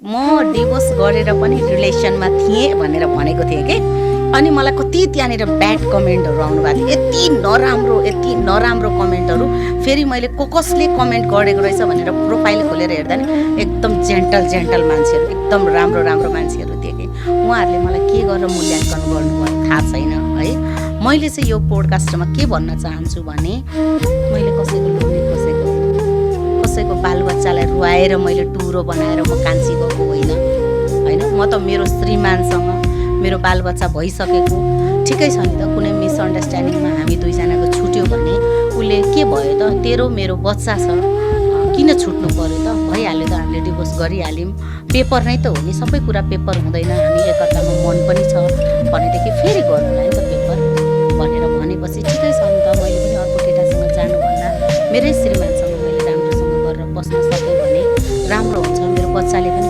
म डिभोर्स गरेर पनि रिलेसनमा थिएँ भनेर भनेको थिएँ कि। अनि मलाई कति त्यहाँनिर ब्याड कमेन्टहरू आउनुभएको थियो, यति नराम्रो कमेन्टहरू। फेरि मैले कसले कमेन्ट गरेको रहेछ भनेर प्रोफाइल खोलेर हेर्दा नि एकदम जेन्टल मान्छेहरू, एकदम राम्रो मान्छेहरू थिए कि। उहाँहरूले मलाई के गरेर मूल्याङ्कन गर्नुभयो थाहा छैन है। मैले चाहिँ यो पोडकास्टमा के भन्न चाहन्छु भने मैले कसैको बालबच्चालाई रुवाएर मैले टुरो बनाएर म कान्छी गएको होइन। म त मेरो श्रीमानसँग मेरो बालबच्चा भइसकेको ठिकै छ नि त। कुनै मिसअन्डरस्ट्यान्डिङमा हामी दुईजनाको छुट्यो भने उसले के भयो त, तेरो मेरो बच्चा छ, किन छुट्नु पर्यो त, भइहाल्यो त, हामीले डिभोर्स गरिहाल्यौँ, पेपर नै त हो नि, सबै कुरा पेपर हुँदैन, हामी एकअर्कामा मन पनि छ भनेदेखि फेरि गर्नुलाई नि त पेपर भनेर भनेपछि ठिकै छ नि त। मैले पनि अर्को केटासँग जानुभन्दा मेरै श्रीमानसँग मैले राम्रोसँग गरेर बस्न सकेँ भने राम्रो हुन्छ। मेरो बच्चाले पनि